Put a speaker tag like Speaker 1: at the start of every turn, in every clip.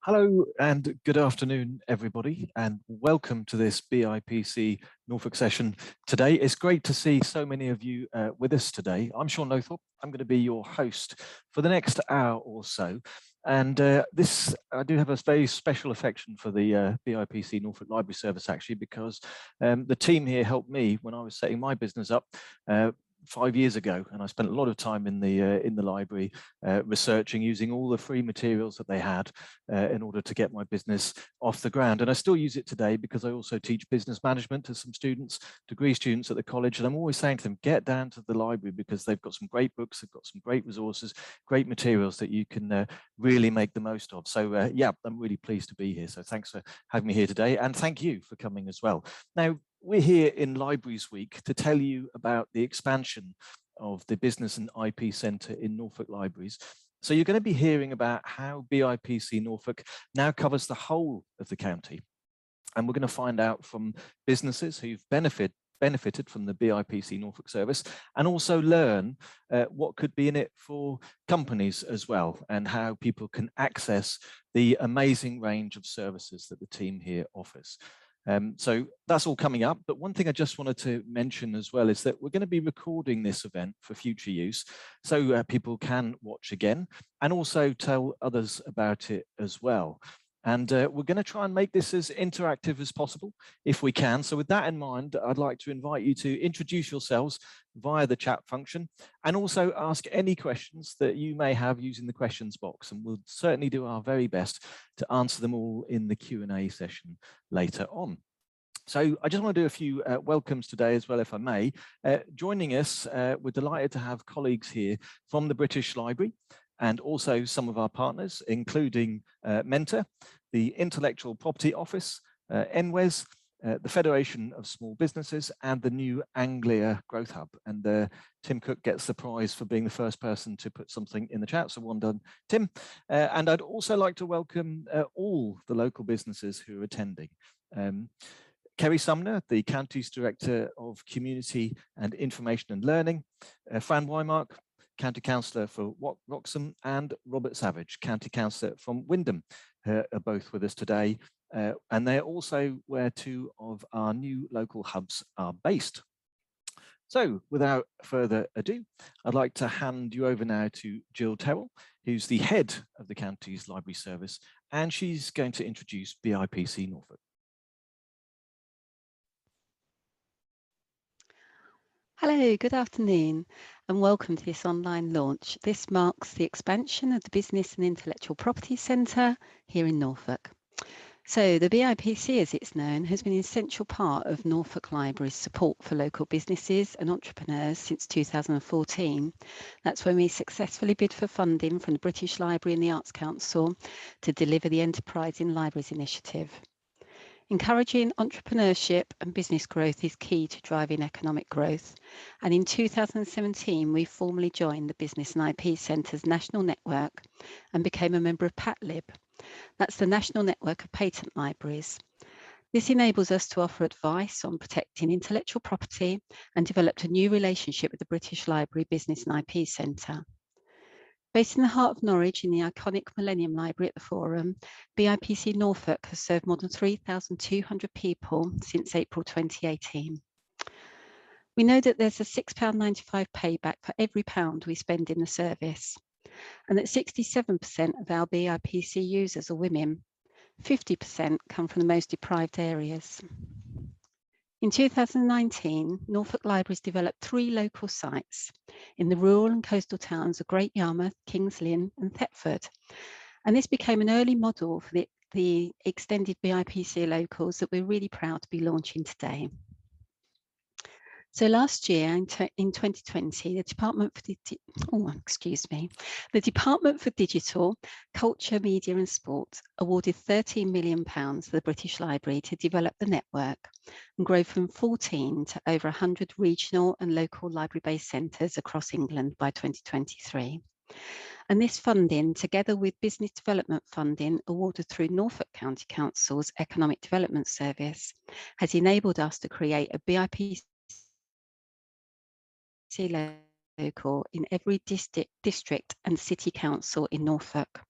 Speaker 1: Hello and good afternoon, everybody, and welcome to this BIPC Norfolk session today. It's great to see so many of you with us today. I'm Sean Lothorpe. I'm going to be your host for the next hour or so. And I do have a very special affection for the BIPC Norfolk Library service, actually, because the team here helped me when I was setting my business up 5 years ago, and I spent a lot of time in the library researching, using all the free materials that they had in order to get my business off the ground. And I still use it today because I also teach business management to some students, degree students at the college, and I'm always saying to them, get down to the library because they've got some great books, they've got some great resources, great materials that you can really make the most of. So yeah, I'm really pleased to be here. So thanks for having me here today, and thank you for coming as well. Now, we're here in Libraries Week to tell you about the expansion of the Business and IP Centre in Norfolk Libraries. So you're going to be hearing about how BIPC Norfolk now covers the whole of the county. And we're going to find out from businesses who've benefited from the BIPC Norfolk service, and also learn what could be in it for companies as well, and how people can access the amazing range of services that the team here offers. So that's all coming up. But one thing I just wanted to mention as well is that we're going to be recording this event for future use, so people can watch again and also tell others about it as well. And we're going to try and make this as interactive as possible if we can. So with that in mind, I'd like to invite you to introduce yourselves via the chat function, and also ask any questions that you may have using the questions box. And we'll certainly do our very best to answer them all in the Q&A session later on. So I just want to do a few welcomes today as well, if I may. Joining us, we're delighted to have colleagues here from the British Library, and also some of our partners, including Mentor, the Intellectual Property Office, NWES, the Federation of Small Businesses, and the new Anglia Growth Hub. And Tim Cook gets the prize for being the first person to put something in the chat, so well done, Tim. And I'd also like to welcome all the local businesses who are attending. Kerry Sumner, the County's Director of Community and Information and Learning, Fran Wymark, County Councillor for Wroxham, and Robert Savage, County Councillor from Wymondham, are both with us today. And they're also where two of our new local hubs are based. So without further ado, I'd like to hand you over now to Jill Terrell, who's the head of the County's Library Service, and she's going to introduce BIPC Norfolk.
Speaker 2: Hello, good afternoon, and welcome to this online launch. This marks the expansion of the Business and Intellectual Property Centre here in Norfolk. So the BIPC, as it's known, has been an essential part of Norfolk Library's support for local businesses and entrepreneurs since 2014. That's when we successfully bid for funding from the British Library and the Arts Council to deliver the Enterprise in Libraries initiative. Encouraging entrepreneurship and business growth is key to driving economic growth. And in 2017, we formally joined the Business and IP Centre's national network and became a member of PATLib. That's the National Network of Patent Libraries. This enables us to offer advice on protecting intellectual property, and developed a new relationship with the British Library Business and IP Centre. Based in the heart of Norwich in the iconic Millennium Library at the Forum, BIPC Norfolk has served more than 3,200 people since April 2018. We know that there's a £6.95 payback for every pound we spend in the service, and that 67% of our BIPC users are women. 50% come from the most deprived areas. In 2019, Norfolk Libraries developed 3 local sites in the rural and coastal towns of Great Yarmouth, King's Lynn and Thetford. And this became an early model for the extended BIPC Locals that we're really proud to be launching today. So last year, in 2020, the Department for Digital, Culture, Media and Sport awarded £13 million to the British Library to develop the network and grow from 14 to over 100 regional and local library-based centres across England by 2023. And this funding, together with business development funding awarded through Norfolk County Council's Economic Development Service, has enabled us to create a BIPC Local in every district and city council in Norfolk.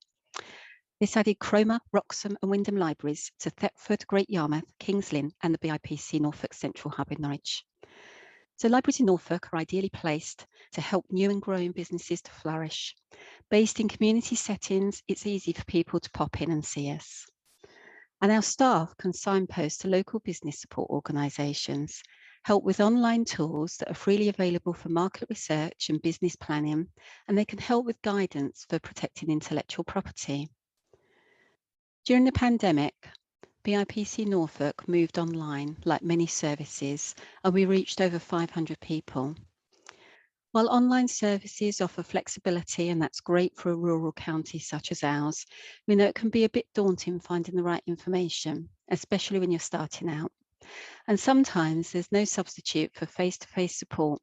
Speaker 2: This added Cromer, Wroxham and Wymondham libraries to Thetford, Great Yarmouth, Kings Lynn and the BIPC Norfolk Central Hub in Norwich. So libraries in Norfolk are ideally placed to help new and growing businesses to flourish. Based in community settings, it's easy for people to pop in and see us. And our staff can signpost to local business support organisations, help with online tools that are freely available for market research and business planning, and they can help with guidance for protecting intellectual property. During the pandemic, BIPC Norfolk moved online like many services, and we reached over 500 people. While online services offer flexibility, and that's great for a rural county such as ours, we know it can be a bit daunting finding the right information, especially when you're starting out. And sometimes there's no substitute for face-to-face support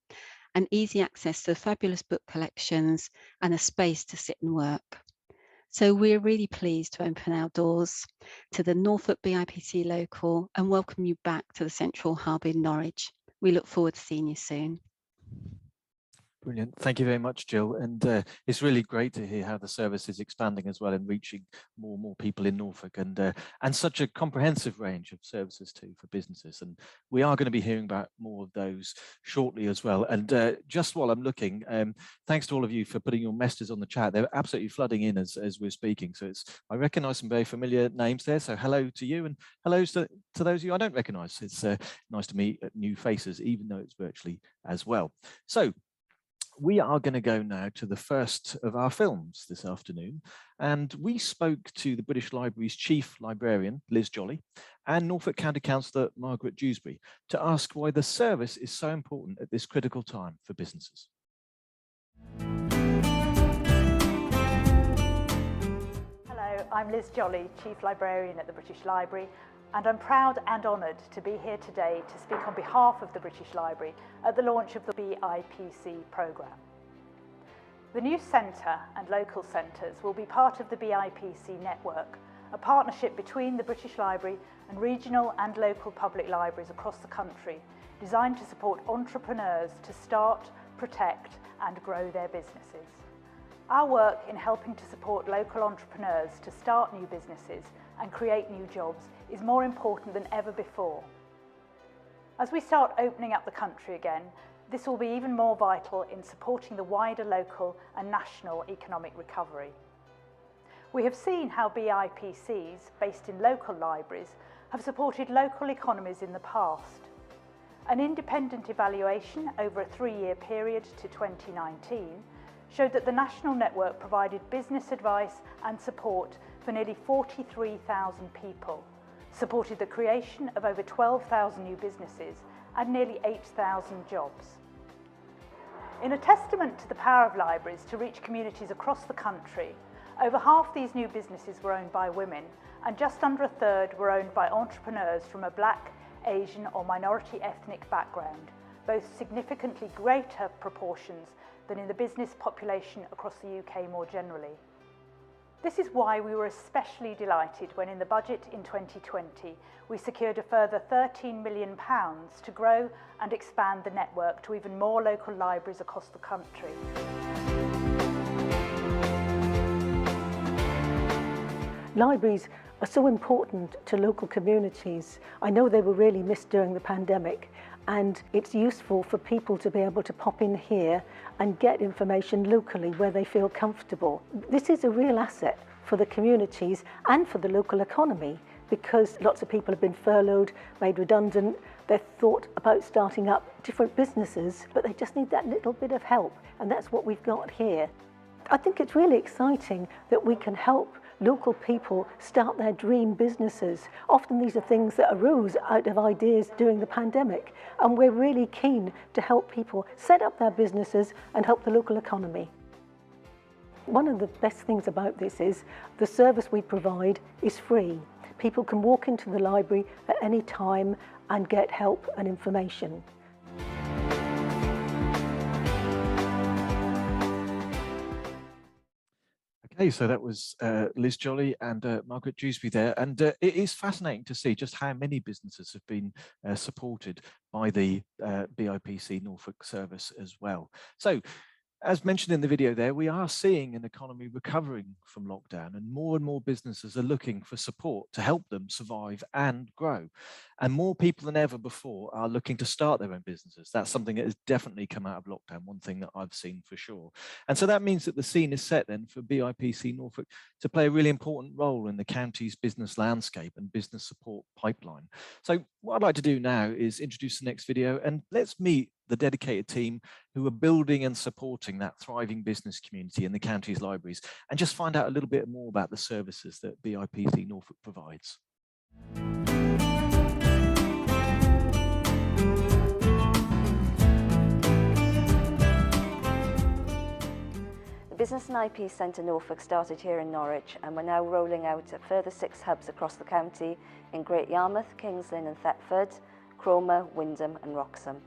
Speaker 2: and easy access to fabulous book collections and a space to sit and work. So we're really pleased to open our doors to the Norfolk BIPC Local and welcome you back to the Central Hub in Norwich. We look forward to seeing you soon.
Speaker 1: Brilliant. Thank you very much, Jill. And it's really great to hear how the service is expanding as well and reaching more and more people in Norfolk, and such a comprehensive range of services too for businesses. And we are going to be hearing about more of those shortly as well. And just while I'm looking, thanks to all of you for putting your messages on the chat. They're absolutely flooding in as we're speaking. So I recognise some very familiar names there. So hello to you, and hello to those of you I don't recognise. It's nice to meet new faces, even though it's virtually as well. So we are going to go now to the first of our films this afternoon, and we spoke to the British Library's Chief Librarian, Liz Jolly, and Norfolk County Councillor Margaret Dewsbury to ask why the service is so important at this critical time for businesses.
Speaker 3: Hello, I'm Liz Jolly, Chief Librarian at the British Library, and I'm proud and honoured to be here today to speak on behalf of the British Library at the launch of the BIPC programme. The new centre and local centres will be part of the BIPC network, a partnership between the British Library and regional and local public libraries across the country, designed to support entrepreneurs to start, protect and grow their businesses. Our work in helping to support local entrepreneurs to start new businesses and create new jobs is more important than ever before. As we start opening up the country again, this will be even more vital in supporting the wider local and national economic recovery. We have seen how BIPCs, based in local libraries, have supported local economies in the past. An independent evaluation over a 3-year period to 2019 showed that the national network provided business advice and support for nearly 43,000 people, supported the creation of over 12,000 new businesses and nearly 8,000 jobs. In a testament to the power of libraries to reach communities across the country, over half these new businesses were owned by women, and just under a third were owned by entrepreneurs from a Black, Asian or minority ethnic background, both significantly greater proportions than in the business population across the UK more generally. This is why we were especially delighted when in the budget in 2020 we secured a further £13 million to grow and expand the network to even more local libraries across the country.
Speaker 4: Libraries are so important to local communities. I know they were really missed during the pandemic, and it's useful for people to be able to pop in here and get information locally where they feel comfortable. This is a real asset for the communities and for the local economy, because lots of people have been furloughed, made redundant. They've thought about starting up different businesses, but they just need that little bit of help, and that's what we've got here. I think it's really exciting that we can help local people start their dream businesses. Often these are things that arose out of ideas during the pandemic, and we're really keen to help people set up their businesses and help the local economy. One of the best things about this is the service we provide is free. People can walk into the library at any time and get help and information.
Speaker 1: Okay, so that was Liz Jolly and Margaret Dewsbury there, and it is fascinating to see just how many businesses have been supported by the BIPC Norfolk service as well. So As mentioned in the video there, we are seeing an economy recovering from lockdown, and more businesses are looking for support to help them survive and grow. And more people than ever before are looking to start their own businesses. That's something that has definitely come out of lockdown, one thing that I've seen for sure. And so that means that the scene is set then for BIPC Norfolk to play a really important role in the county's business landscape and business support pipeline. So what I'd like to do now is introduce the next video, and let's meet the dedicated team who are building and supporting that thriving business community in the county's libraries, and just find out a little bit more about the services that BIPC Norfolk provides.
Speaker 5: The Business and IP Centre Norfolk started here in Norwich, and we're now rolling out at further 6 hubs across the county in Great Yarmouth, Kings Lynn and Thetford, Cromer, Wymondham and Wroxham.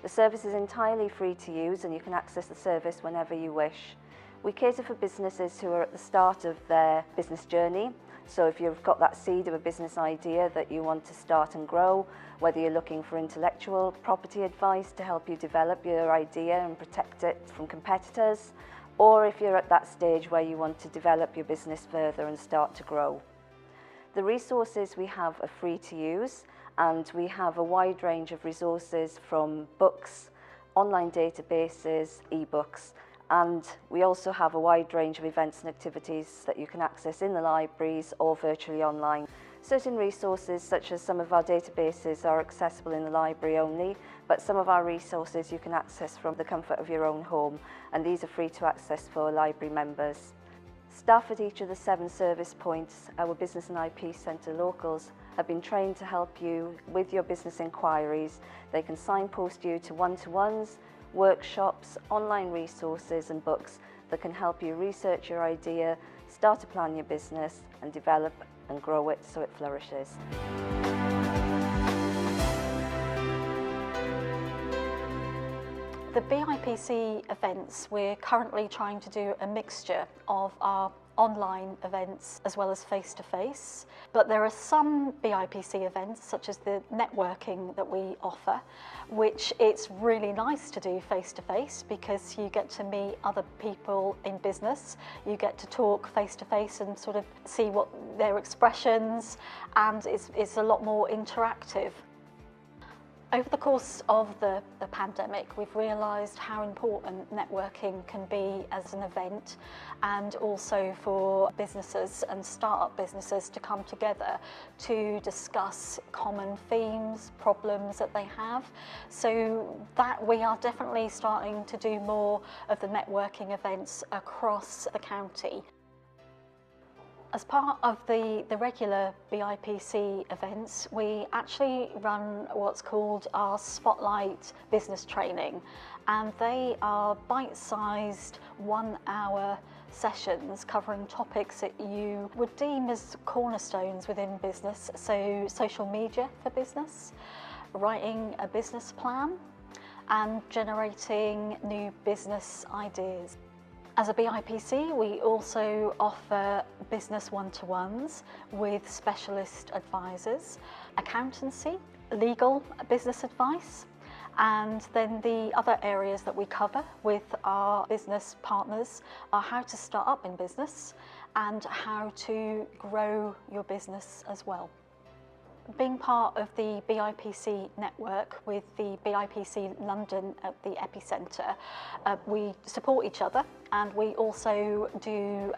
Speaker 5: The service is entirely free to use, and you can access the service whenever you wish. We cater for businesses who are at the start of their business journey. So if you've got that seed of a business idea that you want to start and grow, whether you're looking for intellectual property advice to help you develop your idea and protect it from competitors, or if you're at that stage where you want to develop your business further and start to grow. The resources we have are free to use, and we have a wide range of resources from books, online databases, ebooks, and we also have a wide range of events and activities that you can access in the libraries or virtually online. Certain resources, such as some of our databases, are accessible in the library only, but some of our resources you can access from the comfort of your own home, and these are free to access for library members. Staff at each of the 7 service points, our Business and IP Centre Locals, have been trained to help you with your business inquiries. They can signpost you to one-to-ones, workshops, online resources and books that can help you research your idea, start to plan your business and develop and grow it so it flourishes.
Speaker 3: The BIPC events, we're currently trying to do a mixture of our online events as well as face-to-face, but there are some BIPC events, such as the networking that we offer, which it's really nice to do face-to-face because you get to meet other people in business, you get to talk face-to-face and sort of see what their expressions, and it's a lot more interactive. Over the course of the pandemic, we've realised how important networking can be as an event, and also for businesses and start-up businesses to come together to discuss common themes, problems that they have. So that we are definitely starting to do more of the networking events across the county. As part of the regular BIPC events, we actually run what's called our Spotlight Business Training, and they are bite-sized 1-hour sessions covering topics that you would deem as cornerstones within business, so social media for business, writing a business plan, and generating new business ideas. As a BIPC, we also offer business one-to-ones with specialist advisors, accountancy, legal business advice, and then the other areas that we cover with our business partners are how to start up in business and how to grow your business as well. Being part of the BIPC network with the BIPC London at the Epicentre, we support each other, and we also do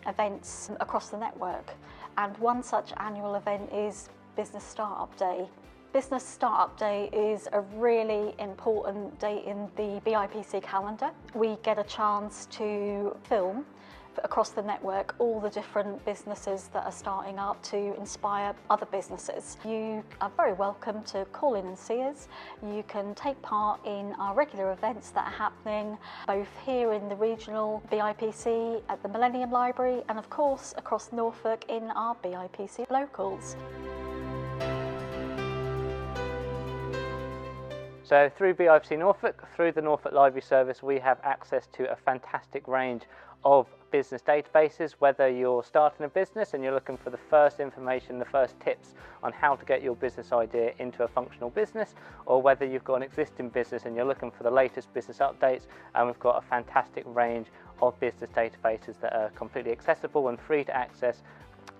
Speaker 3: events across the network. And one such annual event is Business Startup Day. Business Startup Day is a really important day in the BIPC calendar. We get a chance to film across the network all the different businesses that are starting up to inspire other businesses. You are very welcome to call in and see us. You can take part in our regular events that are happening both here in the regional BIPC at the Millennium Library and of course across Norfolk in our BIPC Locals.
Speaker 6: So through BIPC Norfolk, through the Norfolk Library service, we have access to a fantastic range of business databases, whether you're starting a business and you're looking for the first information, the first tips on how to get your business idea into a functional business, or whether you've got an existing business and you're looking for the latest business updates. And we've got a fantastic range of business databases that are completely accessible and free to access.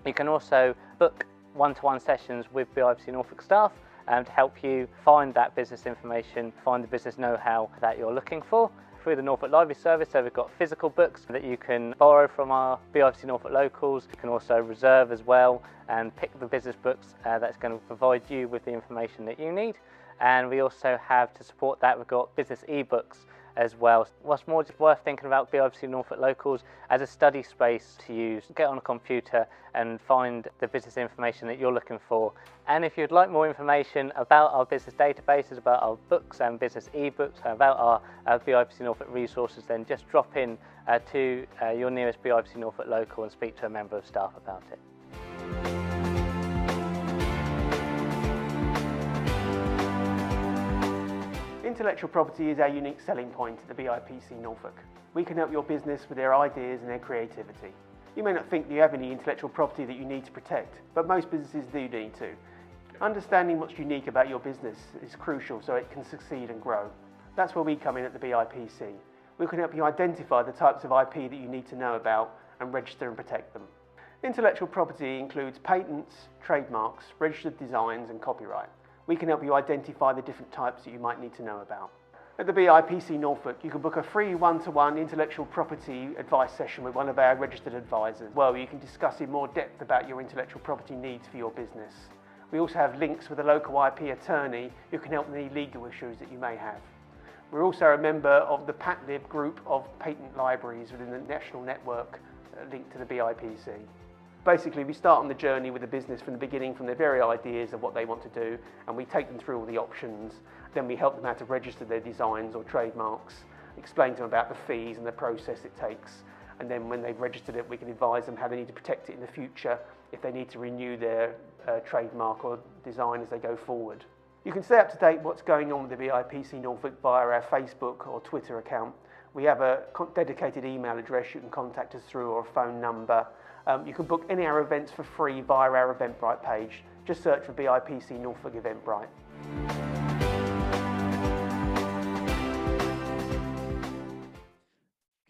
Speaker 6: You can also book one-to-one sessions with BIPC Norfolk staff to help you find that business information, find the business know-how that you're looking for. Through the Norfolk Library service, so we've got physical books that you can borrow from our BIPC Norfolk Locals. You can also reserve as well and pick the business books that's going to provide you with the information that you need. And we also have, to support that, we've got business ebooks as well. What's more, just worth thinking about BIPC Norfolk Locals as a study space to use. Get on a computer and find the business information that you're looking for. And if you'd like more information about our business databases, about our books and business ebooks, about our BIPC Norfolk resources, then just drop in to your nearest BIPC Norfolk Local and speak to a member of staff about it.
Speaker 7: Intellectual property is our unique selling point at the BIPC Norfolk. We can help your business with their ideas and their creativity. You may not think you have any intellectual property that you need to protect, but most businesses do need to. Understanding what's unique about your business is crucial so it can succeed and grow. That's where we come in at the BIPC. We can help you identify the types of IP that you need to know about and register and protect them. Intellectual property includes patents, trademarks, registered designs and copyright. We can help you identify the different types that you might need to know about. At the BIPC Norfolk, you can book a free one-to-one intellectual property advice session with one of our registered advisors. Well, you can discuss in more depth about your intellectual property needs for your business. We also have links with a local IP attorney who can help with any legal issues that you may have. We're also a member of the PatLib group of patent libraries within the national network linked to the BIPC. Basically, we start on the journey with the business from the beginning, from their very ideas of what they want to do, and we take them through all the options. Then we help them how to register their designs or trademarks, explain to them about the fees and the process it takes. And then when they've registered it, we can advise them how they need to protect it in the future if they need to renew their trademark or design as they go forward. You can stay up to date what's going on with the BIPC Norfolk via our Facebook or Twitter account. We have a dedicated email address you can contact us through, or a phone number. You can book any of our events for free via our Eventbrite page. Just search for BIPC Norfolk Eventbrite.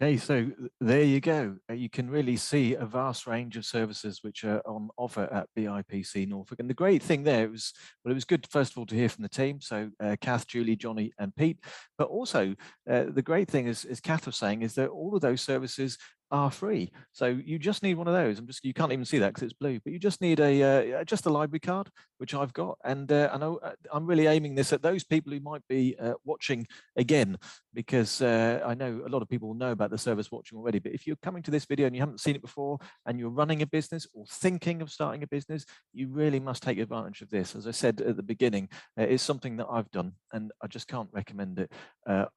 Speaker 1: Okay, so there you go. You can really see a vast range of services which are on offer at BIPC Norfolk. And the great thing there it was good, first of all, to hear from the team. So Kath, Julie, Johnny and Pete. But also the great thing is, as Kath was saying, is that all of those services are free. So you just need one of those. You can't even see that because it's blue, but you just need just a library card, which I've got. And I'm really aiming this at those people who might be watching again, because I know a lot of people know about the service watching already. But if you're coming to this video and you haven't seen it before, and you're running a business or thinking of starting a business, you really must take advantage of this. As I said at the beginning, it's something that I've done, and I just can't recommend it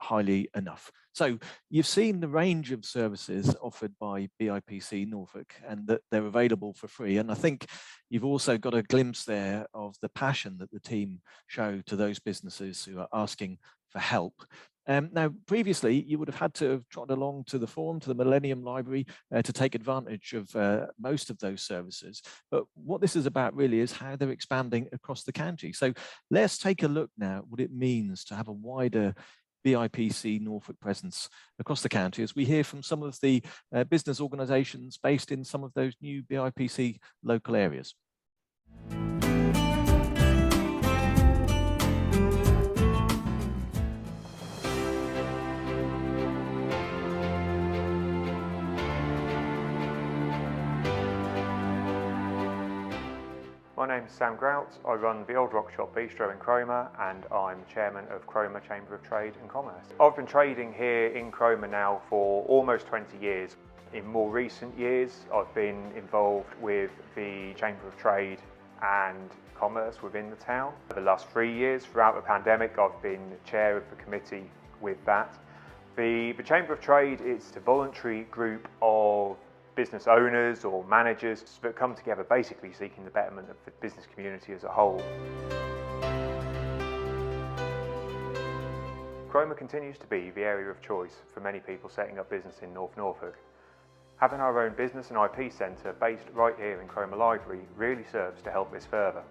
Speaker 1: highly enough. So you've seen the range of services offered by BIPC Norfolk, and that they're available for free. And I think you've also got a glimpse there of the passion that the team show to those businesses who are asking for help. Now, previously, you would have had to have trotted along to the forum, to the Millennium Library, to take advantage of most of those services. But what this is about really is how they're expanding across the county. So let's take a look now at what it means to have a wider BIPC Norfolk presence across the county, as we hear from some of the business organisations based in some of those new BIPC local areas.
Speaker 8: My name's Sam Grout. I run the Old Rock Shop Bistro in Cromer, and I'm chairman of Cromer Chamber of Trade and Commerce. I've been trading here in Cromer now for almost 20 years. In more recent years, I've been involved with the Chamber of Trade and Commerce within the town. For the last 3 years, throughout the pandemic, I've been chair of the committee with that. The Chamber of Trade is a voluntary group of business owners or managers that come together basically seeking the betterment of the business community as a whole. Cromer continues to be the area of choice for many people setting up business in North Norfolk. Having our own business and IP centre based right here in Cromer Library really serves to help this further.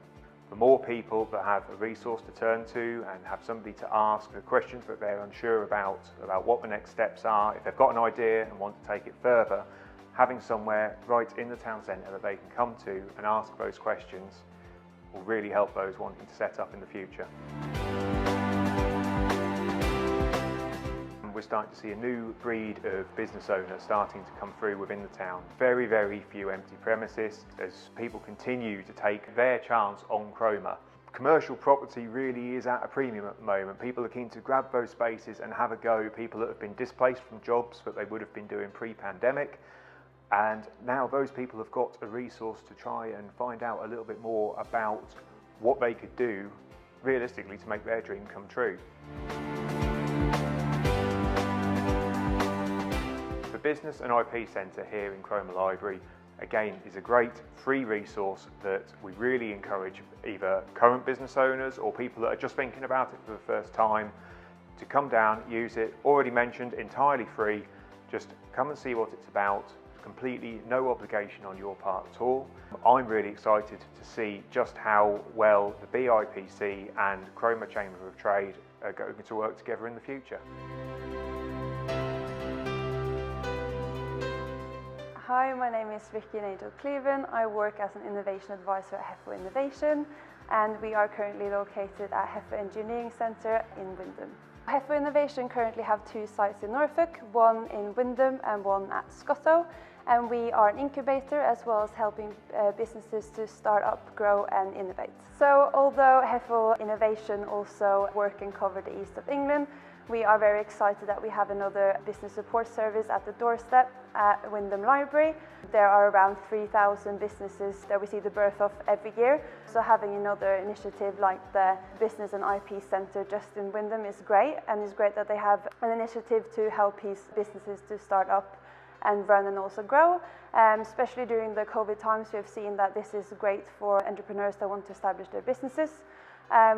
Speaker 8: For more people that have a resource to turn to and have somebody to ask the questions that they're unsure about what the next steps are, if they've got an idea and want to take it further, having somewhere right in the town centre that they can come to and ask those questions will really help those wanting to set up in the future. We're starting to see a new breed of business owners starting to come through within the town. Very, very few empty premises as people continue to take their chance on Cromer. Commercial property really is at a premium at the moment. People are keen to grab those spaces and have a go. People that have been displaced from jobs that they would have been doing pre-pandemic. And now those people have got a resource to try and find out a little bit more about what they could do realistically to make their dream come true. The Business and IP Centre here in Cromer Library again is a great free resource that we really encourage either current business owners or people that are just thinking about it for the first time to come down, use it. Already mentioned, entirely free. Just come and see what it's about. Completely no obligation on your part at all. I'm really excited to see just how well the BIPC and Cromer Chamber of Trade are going to work together in the future.
Speaker 9: Hi, my name is Vicky Cleven. I work as an innovation advisor at Hefo Innovation, and we are currently located at Hefo Engineering Centre in Wymondham. Hefo Innovation currently have 2 sites in Norfolk, one in Wymondham and one at Scottow, and we are an incubator as well as helping businesses to start up, grow and innovate. So although Hefo Innovation also work and cover the east of England, we are very excited that we have another business support service at the doorstep at Millennium Library. There are around 3,000 businesses that we see the birth of every year. So having another initiative like the Business and IP Centre just in Wymondham is great, and it's great that they have an initiative to help these businesses to start up and run and also grow. Especially during the COVID times, we have seen that this is great for entrepreneurs that want to establish their businesses.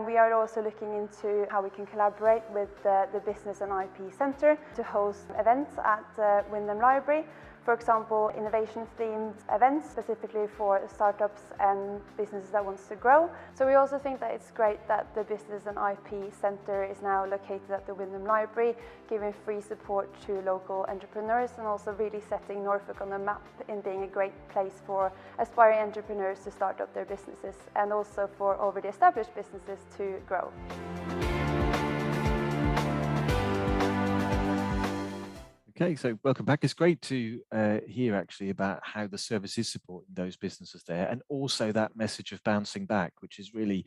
Speaker 9: We are also looking into how we can collaborate with the Business and IP Centre to host events at Millennium Library. For example, innovation-themed events specifically for startups and businesses that wants to grow. So we also think that it's great that the Business and IP Centre is now located at the Millennium Library, giving free support to local entrepreneurs and also really setting Norfolk on the map in being a great place for aspiring entrepreneurs to start up their businesses and also for already established businesses to grow.
Speaker 1: Okay, so welcome back. It's great to hear actually about how the service is supporting those businesses there, and also that message of bouncing back, which is really,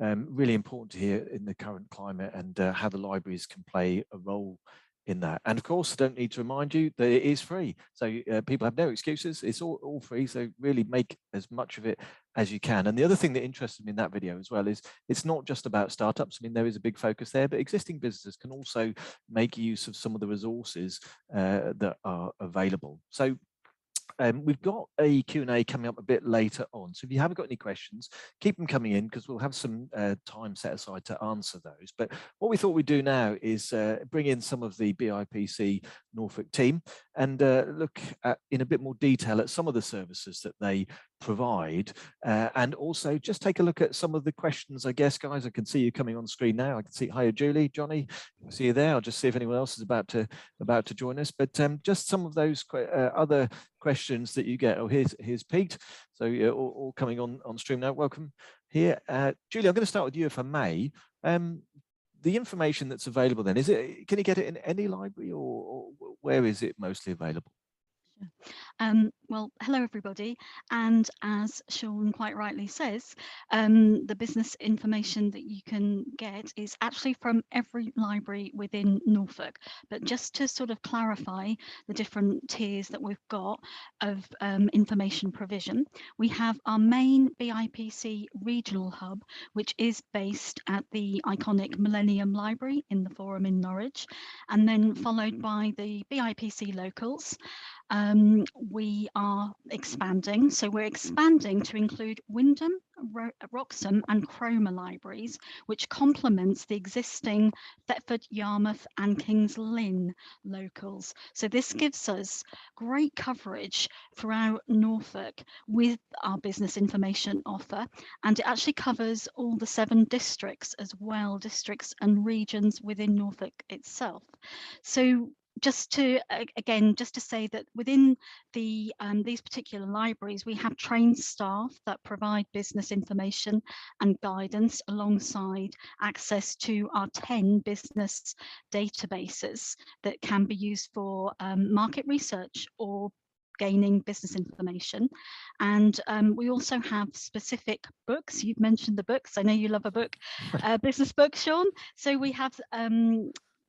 Speaker 1: really important to hear in the current climate, and how the libraries can play a role in that. And of course, I don't need to remind you that it is free. So people have no excuses. It's all free. So really make as much of it as you can. And the other thing that interested me in that video as well is it's not just about startups. I mean, there is a big focus there, but existing businesses can also make use of some of the resources that are available. So we've got a Q&A coming up a bit later on. So if you haven't got any questions, keep them coming in because we'll have some time set aside to answer those. But what we thought we'd do now is bring in some of the BIPC Norfolk team and look at, in a bit more detail at some of the services that they provide, and also just take a look at some of the questions. I guess, guys, I can see you coming on screen now. I can see, hiya, Julie, Johnny, I see you there. I'll just see if anyone else is about to join us. But just some of those other questions that you get. Oh, here's Pete. So you're all coming on stream now. Welcome here, Julie. I'm going to start with you, if I may. The information that's available then, can you get it in any library, or where is it mostly available?
Speaker 10: Well, hello everybody, and as Sean quite rightly says, the business information that you can get is actually from every library within Norfolk. But just to sort of clarify the different tiers that we've got of information provision, we have our main BIPC regional hub, which is based at the iconic Millennium Library in the Forum in Norwich, and then followed by the BIPC Locals, we are expanding. So we're expanding to include Wymondham, Wroxham and Cromer libraries, which complements the existing Thetford, Yarmouth and Lynn locals. So this gives us great coverage throughout Norfolk with our business information offer, and it actually covers all the 7 districts as well, districts and regions within Norfolk itself. So just to say that within the these particular libraries, we have trained staff that provide business information and guidance alongside access to our 10 business databases that can be used for market research or gaining business information. And we also have specific books. You've mentioned the books. I know you love a book, business book, Sean. So we have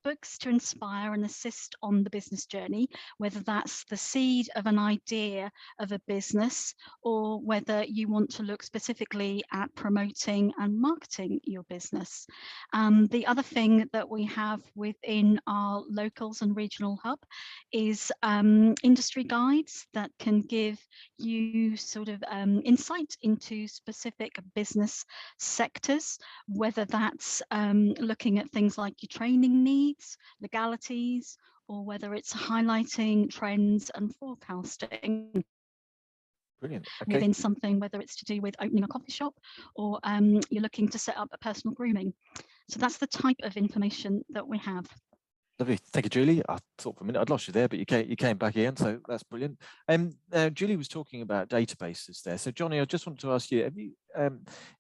Speaker 10: books to inspire and assist on the business journey, whether that's the seed of an idea of a business or whether you want to look specifically at promoting and marketing your business. The other thing that we have within our locals and regional hub is industry guides that can give you sort of insight into specific business sectors, whether that's looking at things like your training needs, legalities, or whether it's highlighting trends and forecasting.
Speaker 1: Brilliant. Okay.
Speaker 10: Within something, whether it's to do with opening a coffee shop or you're looking to set up a personal grooming. So that's the type of information that we have.
Speaker 1: Lovely, thank you, Julie. I thought for a minute I'd lost you there, but you came back in, so that's brilliant. Julie was talking about databases there. So, Johnny, I just wanted to ask you, have you,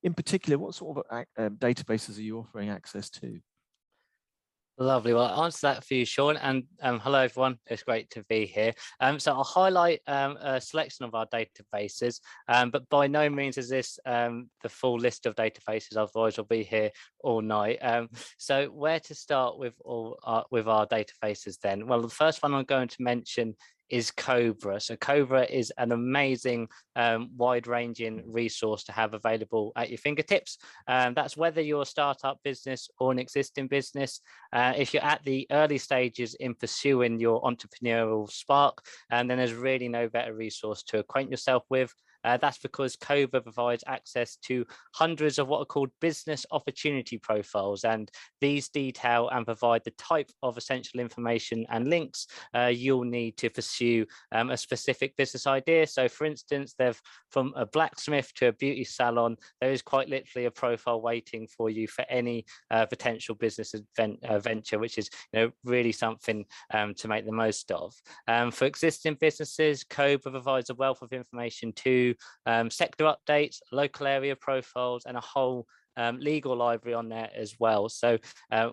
Speaker 1: in particular, what sort of databases are you offering access to?
Speaker 6: Lovely. Well, I'll answer that for you, Sean. And hello, everyone. It's great to be here. So I'll highlight a selection of our databases, but by no means is this the full list of databases. Otherwise, I'll be here all night. So where to start with our databases then? Well, the first one I'm going to mention is Cobra. So Cobra is an amazing wide-ranging resource to have available at your fingertips. That's whether you're a startup business or an existing business. If you're at the early stages in pursuing your entrepreneurial spark, then there's really no better resource to acquaint yourself with. That's because Cobra provides access to hundreds of what are called business opportunity profiles, and these detail and provide the type of essential information and links you'll need to pursue a specific business idea. So, for instance, from a blacksmith to a beauty salon, there is quite literally a profile waiting for you for any potential business venture, which is really something to make the most of. For existing businesses, Cobra provides a wealth of information to sector updates, local area profiles, and a whole legal library on there as well. So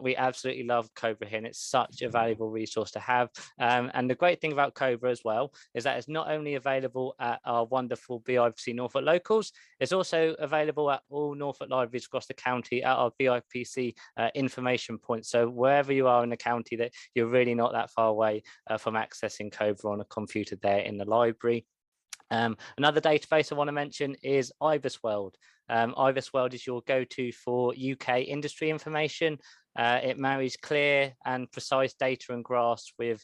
Speaker 6: we absolutely love Cobra here, and it's such a valuable resource to have. And the great thing about Cobra as well is that it's not only available at our wonderful BIPC Norfolk Locals, it's also available at all Norfolk libraries across the county at our BIPC information points. So wherever you are in the county, that you're really not that far away from accessing Cobra on a computer there in the library. Another database I want to mention is Ibisworld. Ibisworld is your go-to for UK industry information. It marries clear and precise data and graphs with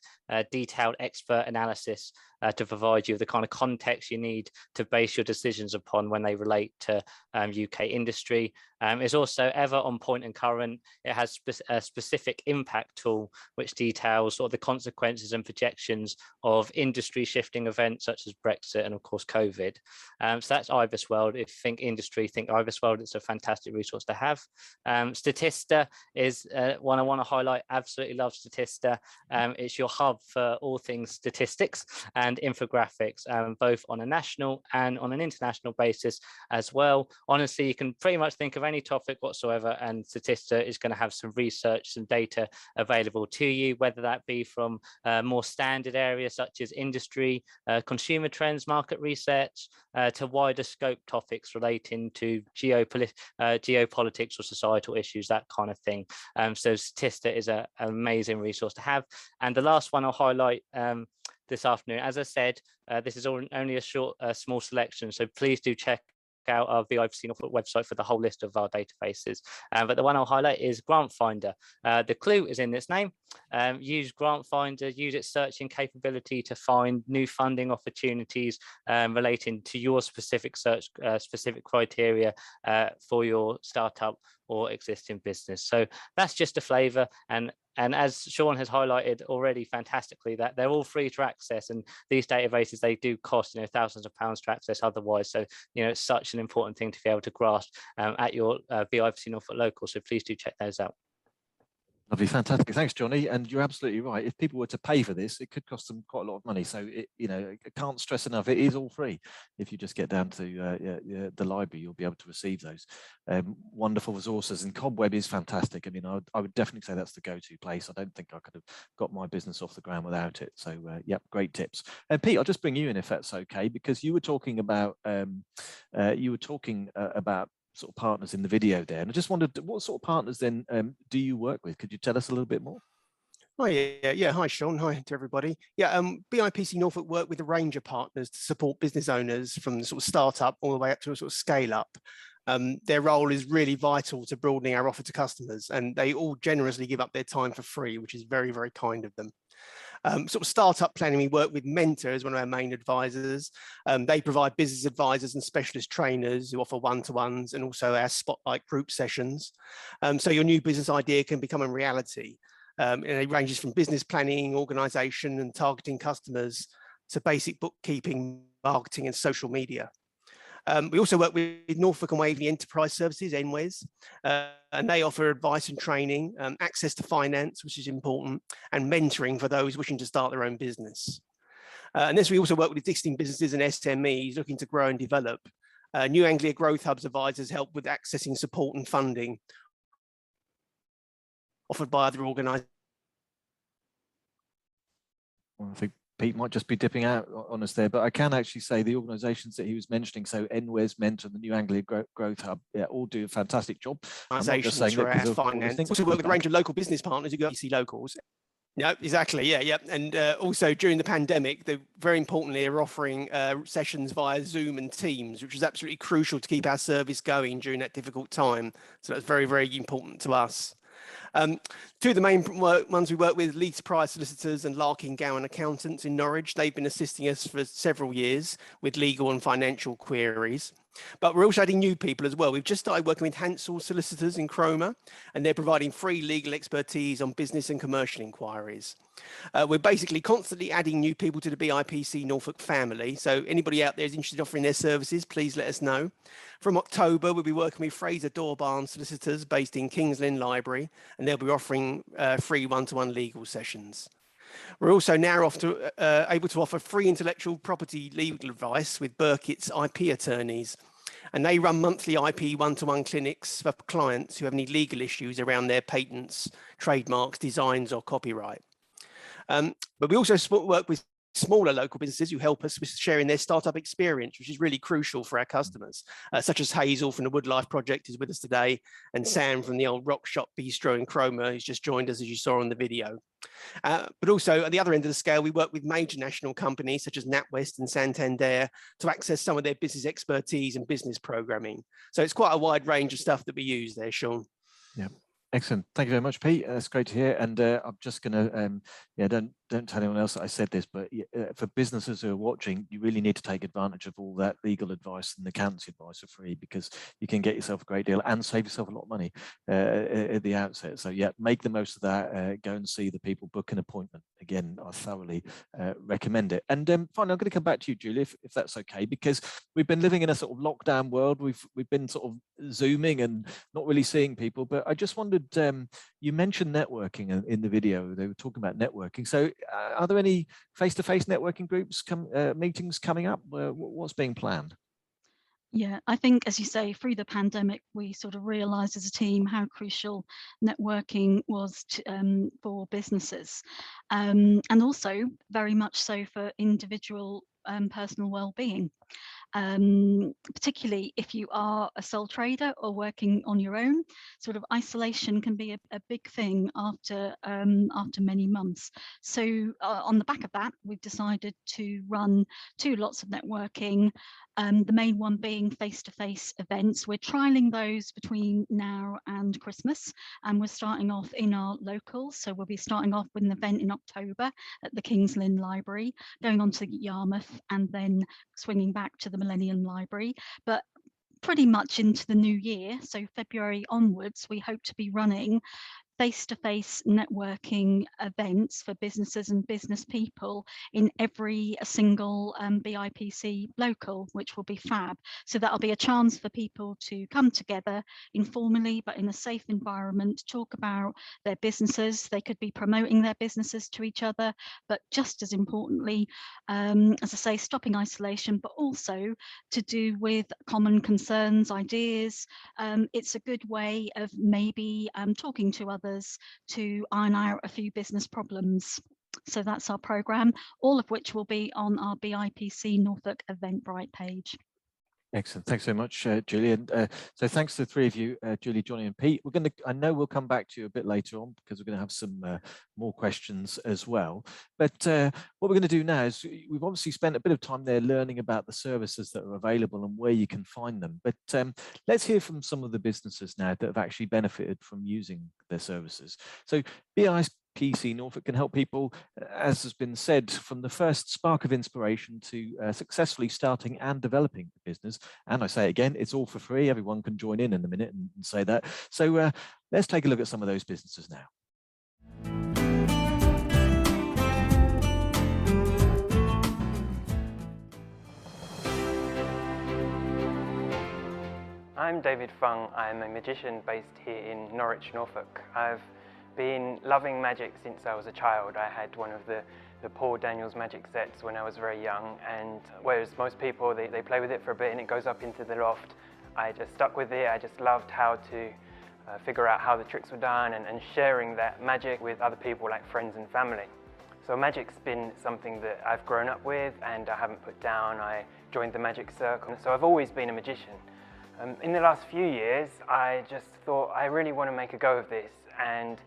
Speaker 6: detailed expert analysis to provide you with the kind of context you need to base your decisions upon when they relate to UK industry. It's also ever on point and current. It has a specific impact tool which details sort of the consequences and projections of industry shifting events such as Brexit and of course COVID. So that's Ibisworld. If you think industry, think Ibisworld. It's a fantastic resource to have. Statista is one I want to highlight. Absolutely love Statista. It's your hub for all things statistics and infographics, both on a national and on an international basis as well. Honestly, you can pretty much think of any topic whatsoever, and Statista is going to have some research, some data available to you, whether that be from more standard areas such as industry, consumer trends, market research, to wider scope topics relating to geopolitics or societal issues, that kind of thing. So Statista is an amazing resource to have. And the last one I'll highlight this afternoon, as I said, this is only a small selection, so please do check out our BIPC Norfolk website for the whole list of our databases. But the one I'll highlight is Grant Finder. The clue is in its name. Use Grant Finder, use its searching capability to find new funding opportunities relating to your specific search, specific criteria for your startup or existing business. So that's just a flavour, and as Sean has highlighted already fantastically, that they're all free to access, and these databases, they do cost thousands of pounds to access otherwise. So it's such an important thing to be able to grasp at your BIPC Norfolk Local. So please do check those out.
Speaker 1: Lovely, fantastic. Thanks, Johnny. And you're absolutely right. If people were to pay for this, it could cost them quite a lot of money. So, I can't stress enough, it is all free. If you just get down to the library, you'll be able to receive those wonderful resources. And Cobweb is fantastic. I mean, I would definitely say that's the go-to place. I don't think I could have got my business off the ground without it. So, yep, great tips. And Pete, I'll just bring you in if that's okay, because you were talking about sort of partners in the video there, and I just wondered, what sort of partners then do you work with? Could you tell us a little bit more?
Speaker 11: Oh yeah. Hi Sean. Hi to everybody. Yeah, BIPC Norfolk work with a range of partners to support business owners from the sort of startup all the way up to a sort of scale up. Their role is really vital to broadening our offer to customers, and they all generously give up their time for free, which is very, very kind of them. Sort of startup planning, we work with Mentor as one of our main advisors. They provide business advisors and specialist trainers who offer one-to-ones and also our spotlight group sessions. So your new business idea can become a reality. And it ranges from business planning, organisation and targeting customers to basic bookkeeping, marketing and social media. We also work with Norfolk and Waveney Enterprise Services, NWES, and they offer advice and training, access to finance, which is important, and mentoring for those wishing to start their own business. And this, we also work with existing businesses and SMEs looking to grow and develop. New Anglia Growth Hubs advisors help with accessing support and funding offered by other organisations.
Speaker 1: Well, I think Pete might just be dipping out on us there, but I can actually say the organisations that he was mentioning, so NWES, Mentor, the New Anglia Growth Hub, yeah, all do a fantastic job.
Speaker 11: Organisations for our finance. Also work with a range of local business partners who go BIPC Locals. Yeah, exactly. Yeah. And also during the pandemic, they very importantly are offering sessions via Zoom and Teams, which is absolutely crucial to keep our service going during that difficult time. So that's very, very important to us. Two of the main ones we work with, Leeds Prior Solicitors and Larkin Gowan Accountants in Norwich. They've been assisting us for several years with legal and financial queries. But we're also adding new people as well. We've just started working with Hazel Solicitors in Cromer, and they're providing free legal expertise on business and commercial inquiries. We're basically constantly adding new people to the BIPC Norfolk family. So anybody out there is interested in offering their services, please let us know. From October, we'll be working with Fraser Dorbarn Solicitors based in King's Lynn Library, and they'll be offering free one-to-one legal sessions. We're also now able to offer free intellectual property legal advice with Burkitt's IP attorneys, and they run monthly IP one-to-one clinics for clients who have any legal issues around their patents, trademarks, designs or copyright. But we also work with smaller local businesses who help us with sharing their startup experience, which is really crucial for our customers, such as Hazel from the Woodlife Project is with us today, and Sam from the old Rock Shop Bistro in Cromer, who's just joined us as you saw on the video. But also at the other end of the scale, we work with major national companies such as NatWest and Santander to access some of their business expertise and business programming. So it's quite a wide range of stuff that we use there, Sean.
Speaker 1: Yeah. Excellent. Thank you very much, Pete. That's great to hear. And I'm just going to, don't tell anyone else that I said this, but for businesses who are watching, you really need to take advantage of all that legal advice and accountancy advice for free, because you can get yourself a great deal and save yourself a lot of money at the outset. So yeah, make the most of that. Go and see the people, book an appointment. Again, I thoroughly recommend it. And finally, I'm going to come back to you, Julie, if that's okay, because we've been living in a sort of lockdown world. We've been sort of Zooming and not really seeing people, but I just wondered, you mentioned networking in the video. They were talking about networking. So are there any face-to-face networking groups, meetings coming up? What's being planned?
Speaker 10: Yeah, I think, as you say, through the pandemic, we sort of realised as a team how crucial networking was for businesses, and also very much so for individual personal well-being. particularly if you are a sole trader or working on your own. Sort of isolation can be a big thing after many months. So on the back of that, we've decided to run 2 lots of networking. The main one being face-to-face events. We're trialing those between now and Christmas, and we're starting off in our locals. So we'll be starting off with an event in October at the Millennium Library, going on to Yarmouth, and then swinging back to the Millennium Library. But pretty much into the new year, so February onwards, we hope to be running face-to-face networking events for businesses and business people in every single BIPC local, which will be fab. So that'll be a chance for people to come together informally, but in a safe environment, talk about their businesses. They could be promoting their businesses to each other, but just as importantly, as I say, stopping isolation, but also to do with common concerns, ideas. It's a good way of maybe talking to others to iron out a few business problems. So that's our programme, all of which will be on our BIPC Norfolk Eventbrite page.
Speaker 1: Excellent. Thanks so much, Julie. And so thanks to the 3 of you, Julie, Johnny and Pete. I know we'll come back to you a bit later on because we're going to have some more questions as well. But what we're going to do now is we've obviously spent a bit of time there learning about the services that are available and where you can find them. But let's hear from some of the businesses now that have actually benefited from using their services. So BIPC Norfolk can help people, as has been said, from the first spark of inspiration to successfully starting and developing the business. And I say again, it's all for free. Everyone can join in a minute and say that. So let's take a look at some of those businesses now.
Speaker 12: I'm David Fung. I'm a magician based here in Norwich, Norfolk. I've been loving magic since I was a child. I had one of the Paul Daniels magic sets when I was very young, and whereas most people, they play with it for a bit and it goes up into the loft, I just stuck with it. I just loved how to figure out how the tricks were done and sharing that magic with other people like friends and family. So magic's been something that I've grown up with and I haven't put down. I joined the magic circle, so I've always been a magician. In the last few years, I just thought I really want to make a go of this and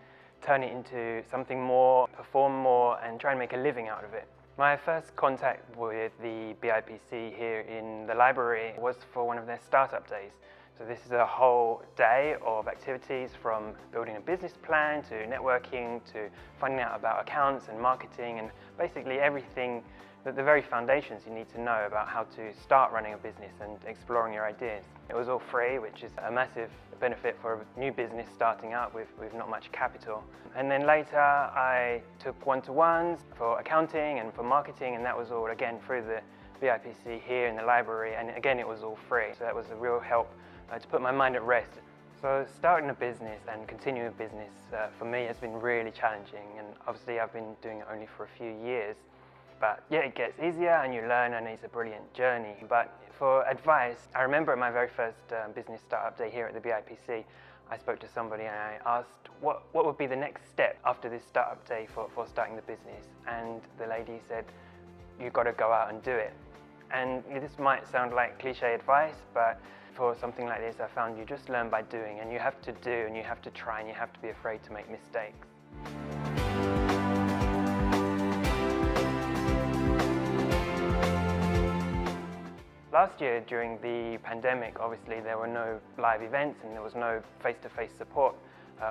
Speaker 12: turn it into something more, perform more, and try and make a living out of it. My first contact with the BIPC here in the library was for one of their startup days. So this is a whole day of activities, from building a business plan to networking to finding out about accounts and marketing, and basically everything, the very foundations you need to know about how to start running a business and exploring your ideas. It was all free, which is a massive benefit for a new business starting out with not much capital. And then later I took one-to-ones for accounting and for marketing, and that was all again through the BIPC here in the library, and again it was all free. So that was a real help to put my mind at rest. So starting a business and continuing a business for me has been really challenging, and obviously I've been doing it only for a few years. But yeah, it gets easier and you learn, and it's a brilliant journey. But for advice, I remember at my very first business startup day here at the BIPC, I spoke to somebody and I asked what would be the next step after this startup day for starting the business. And the lady said, you've got to go out and do it. And this might sound like cliche advice, but for something like this, I found you just learn by doing, and you have to do, and you have to try, and you have to be afraid to make mistakes. Last year, during the pandemic, obviously there were no live events and there was no face-to-face support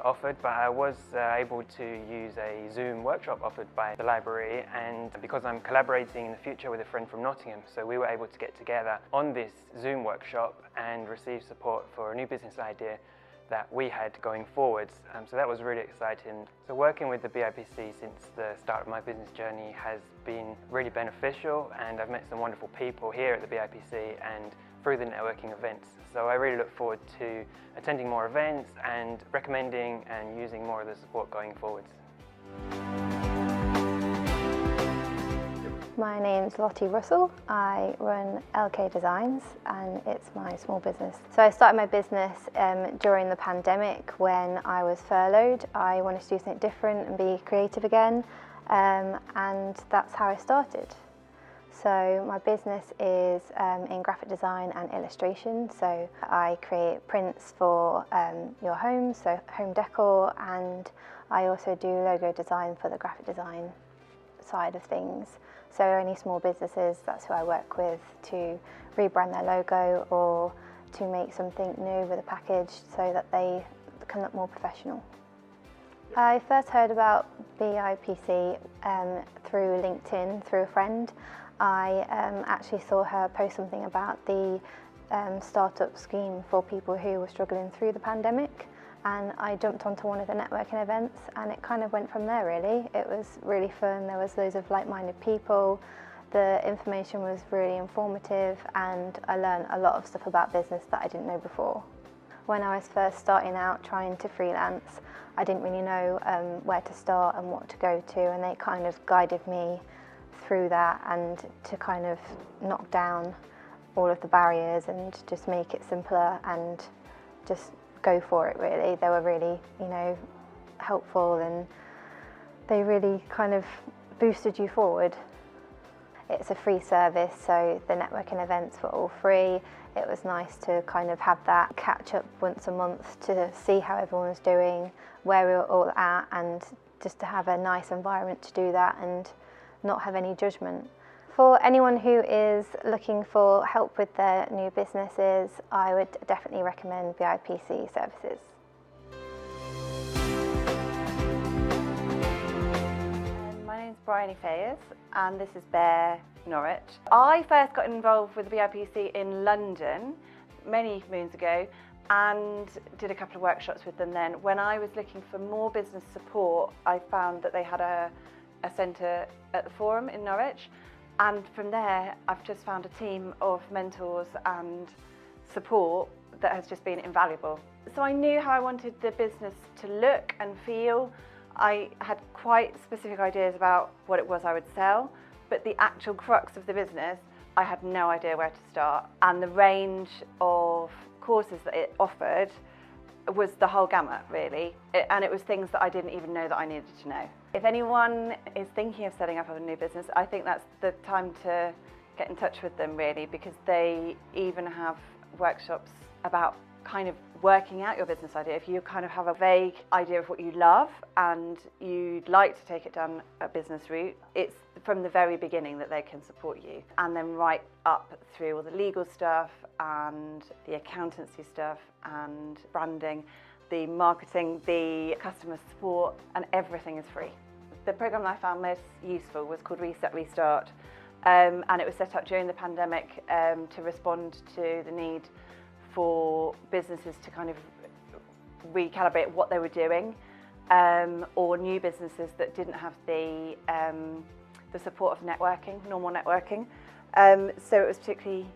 Speaker 12: offered, but I was able to use a Zoom workshop offered by the library, and because I'm collaborating in the future with a friend from Nottingham, so we were able to get together on this Zoom workshop and receive support for a new business idea that we had going forwards. So that was really exciting. So working with the BIPC since the start of my business journey has been really beneficial, and I've met some wonderful people here at the BIPC and through the networking events. So I really look forward to attending more events and recommending and using more of the support going forwards.
Speaker 13: My name's Lottie Russell. I run LK Designs and it's my small business. So I started my business during the pandemic when I was furloughed. I wanted to do something different and be creative again, and that's how I started. So my business is in graphic design and illustration. So I create prints for your home, so home decor, and I also do logo design for the graphic design side of things. So any small businesses, that's who I work with to rebrand their logo or to make something new with a package so that they can look more professional. I first heard about BIPC through LinkedIn, through a friend. I actually saw her post something about the startup scheme for people who were struggling through the pandemic, and I jumped onto one of the networking events, and it kind of went from there really. It was really fun, there was loads of like-minded people, the information was really informative, and I learned a lot of stuff about business that I didn't know before. When I was first starting out trying to freelance, I didn't really know where to start and what to go to, and they kind of guided me through that and to kind of knock down all of the barriers and just make it simpler and just go for it really. They were really, you know, helpful, and they really kind of boosted you forward. It's a free service, so the networking events were all free. It was nice to kind of have that catch up once a month to see how everyone was doing, where we were all at, and just to have a nice environment to do that and not have any judgment. For anyone who is looking for help with their new businesses, I would definitely recommend BIPC services.
Speaker 14: My name's Bryony Fayers and this is Bear, Norwich. I first got involved with the BIPC in London many moons ago and did a couple of workshops with them then. When I was looking for more business support, I found that they had a centre at the Forum in Norwich, and from there I've just found a team of mentors and support that has just been invaluable. So I knew how I wanted the business to look and feel. I had quite specific ideas about what it was I would sell, but the actual crux of the business, I had no idea where to start. And the range of courses that it offered was the whole gamut, really. And it was things that I didn't even know that I needed to know. If anyone is thinking of setting up a new business, I think that's the time to get in touch with them, really, because they even have workshops about kind of working out your business idea. If you kind of have a vague idea of what you love and you'd like to take it down a business route, it's from the very beginning that they can support you. And then right up through all the legal stuff and the accountancy stuff and branding, the marketing, the customer support, and everything is free. The programme I found most useful was called Reset Restart, and it was set up during the pandemic to respond to the need for businesses to kind of recalibrate what they were doing, or new businesses that didn't have the support of networking, normal networking. So it was particularly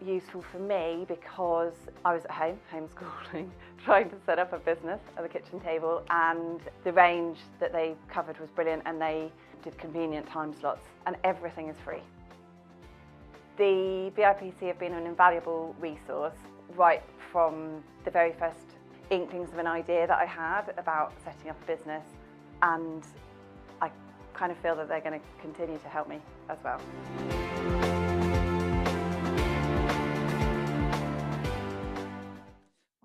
Speaker 14: useful for me because I was at home, homeschooling, trying to set up a business at the kitchen table, and the range that they covered was brilliant, and they did convenient time slots, and everything is free. The BIPC have been an invaluable resource right from the very first inklings of an idea that I had about setting up a business, and I kind of feel that they're going to continue to help me as well.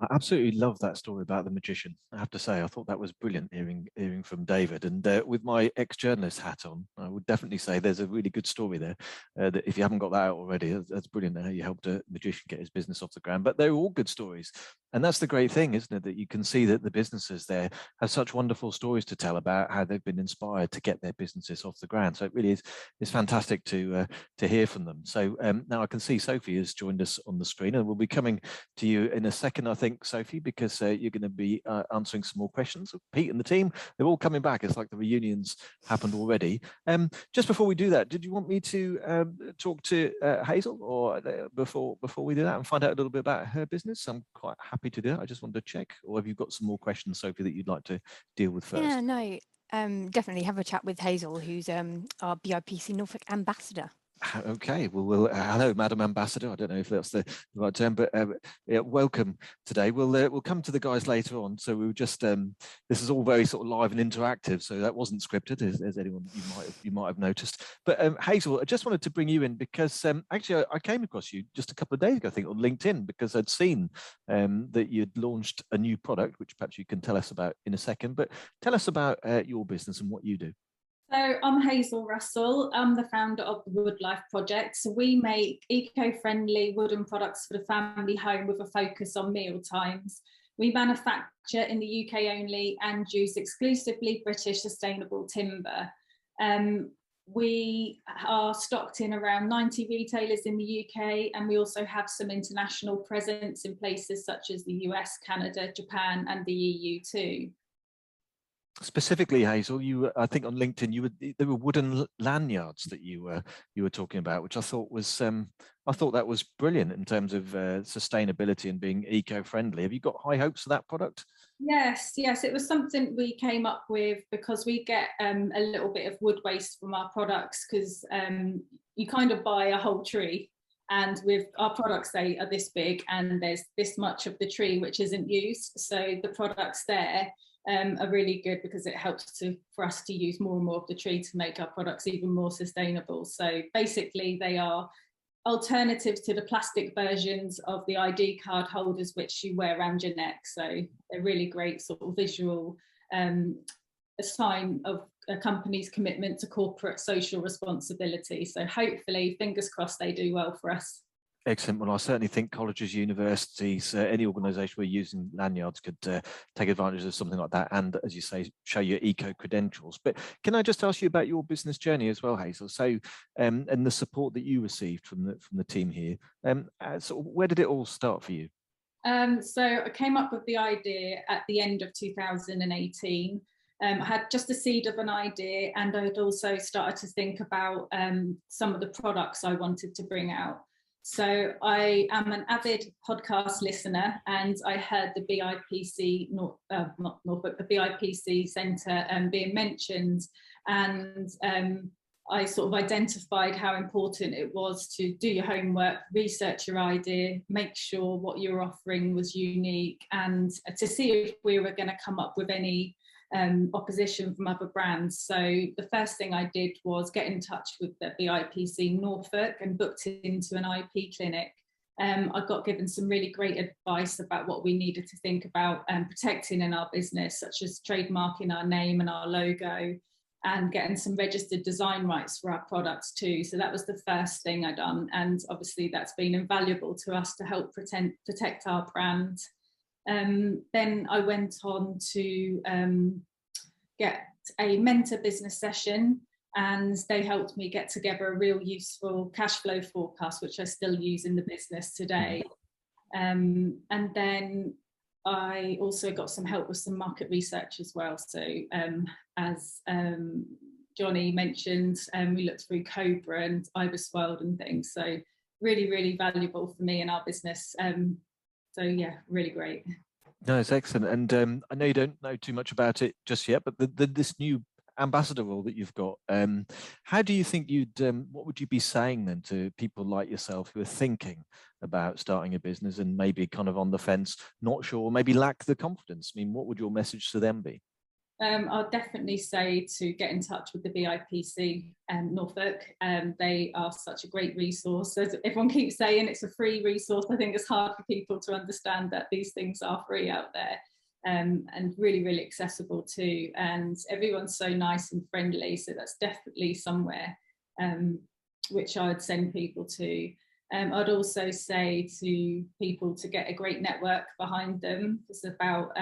Speaker 1: I absolutely love that story about the magician. I have to say, I thought that was brilliant hearing from David. And with my ex-journalist hat on, I would definitely say there's a really good story there. That if you haven't got that out already, that's brilliant. How you helped a magician get his business off the ground. But they're all good stories. And that's the great thing, isn't it? That you can see that the businesses there have such wonderful stories to tell about how they've been inspired to get their businesses off the ground. So it really is fantastic to hear from them. So now I can see Sophie has joined us on the screen, and we'll be coming to you in a second, I think, Sophie, because you're going to be answering some more questions. Pete and the team, they're all coming back. It's like the reunions happened already. Just before we do that, did you want me to talk to Hazel, or before we do that, and find out a little bit about her business? I'm quite happy to do that. I just wanted to check. Or have you got some more questions, Sophie, that you'd like to deal with first?
Speaker 15: Yeah, no, definitely have a chat with Hazel, who's our BIPC Norfolk ambassador.
Speaker 1: Okay, well, hello, Madam Ambassador. I don't know if that's the right term, but yeah, welcome today. We'll come to the guys later on. So we were just this is all very sort of live and interactive, so that wasn't scripted, as anyone you might have noticed. But Hazel, I just wanted to bring you in because actually I came across you just a couple of days ago, I think, on LinkedIn, because I'd seen that you'd launched a new product, which perhaps you can tell us about in a second. But tell us about your business and what you do.
Speaker 15: So I'm Hazel Russell. I'm the founder of the Wood Life Project. So we make eco-friendly wooden products for the family home with a focus on meal times. We manufacture in the UK only and use exclusively British sustainable timber. We are stocked in around 90 retailers in the UK, and we also have some international presence in places such as the US, Canada, Japan, and the EU too.
Speaker 1: Specifically, Hazel, I think on LinkedIn there were wooden lanyards that you were talking about, which I thought that was brilliant in terms of sustainability and being eco-friendly. Have you got high hopes for that product?
Speaker 15: Yes, it was something we came up with because we get a little bit of wood waste from our products, because you kind of buy a whole tree, and with our products, they are this big, and there's this much of the tree which isn't used. So the products there are really good because it helps for us to use more and more of the tree to make our products even more sustainable. So basically they are alternatives to the plastic versions of the ID card holders which you wear around your neck. So they're really great sort of visual, a sign of a company's commitment to corporate social responsibility. So hopefully, fingers crossed, they do well for us.
Speaker 1: Excellent. Well, I certainly think colleges, universities, any organisation where you're using lanyards could take advantage of something like that, and, as you say, show your eco credentials. But can I just ask you about your business journey as well, Hazel? So, and the support that you received from the team here. So, where did it all start for you?
Speaker 15: So I came up with the idea at the end of 2018. I had just a seed of an idea, and I'd also started to think about some of the products I wanted to bring out. So I am an avid podcast listener, and I heard the BIPC, not Norfolk, the BIPC Centre being mentioned, and I sort of identified how important it was to do your homework, research your idea, make sure what you're offering was unique, and to see if we were going to come up with any opposition from other brands. So the first thing I did was get in touch with the BIPC Norfolk and booked into an IP clinic. I got given some really great advice about what we needed to think about protecting in our business, such as trademarking our name and our logo, and getting some registered design rights for our products too. So that was the first thing I'd done, and obviously that's been invaluable to us to help protect our brand. Then I went on to get a mentor business session, and they helped me get together a real useful cash flow forecast, which I still use in the business today. And then I also got some help with some market research as well. So as Johnny mentioned, we looked through Cromer and Ibisworld and things. So really, really valuable for me and our business. So yeah, really great.
Speaker 1: No, it's excellent. And I know you don't know too much about it just yet, but this new ambassador role that you've got, how do you think what would you be saying then to people like yourself who are thinking about starting a business and maybe kind of on the fence, not sure, maybe lack the confidence? I mean, what would your message to them be?
Speaker 15: I'll definitely say to get in touch with the BIPC Norfolk. They are such a great resource. As everyone keeps saying, it's a free resource. I think it's hard for people to understand that these things are free out there, and really, really accessible too. And everyone's so nice and friendly. So that's definitely somewhere which I would send people to. I'd also say to people to get a great network behind them. It's about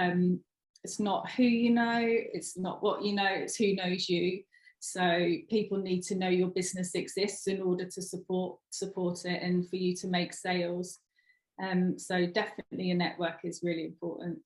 Speaker 15: it's not who you know, it's not what you know, it's who knows you. So people need to know your business exists in order to support it and for you to make sales. So definitely a network is really important.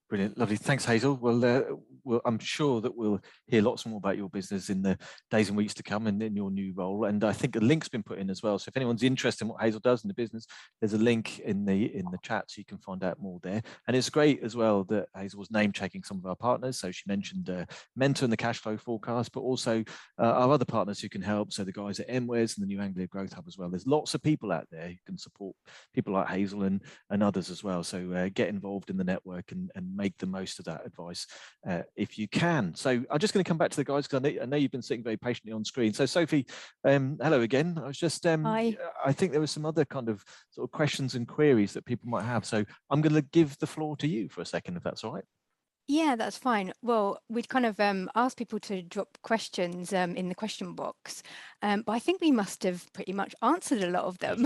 Speaker 1: Brilliant, lovely. Thanks, Hazel. Well, I'm sure that we'll hear lots more about your business in the days and weeks to come and in your new role. And I think a link's been put in as well. So if anyone's interested in what Hazel does in the business, there's a link in the chat so you can find out more there. And it's great as well that Hazel was name checking some of our partners. So she mentioned Mentor and the cash flow forecast, but also our other partners who can help. So the guys at MWES and the New Anglia Growth Hub as well. There's lots of people out there who can support people like Hazel and others as well. So get involved in the network and make the most of that advice if you can. So I'm just going to come back to the guys because I know you've been sitting very patiently on screen. So Sophie, hello again. I was just, I think there were some other kind of sort of questions and queries that people might have. So I'm going to give the floor to you for a second, if that's all right.
Speaker 16: Yeah, that's fine. Well, we'd kind of asked people to drop questions in the question box, but I think we must have pretty much answered a lot of them.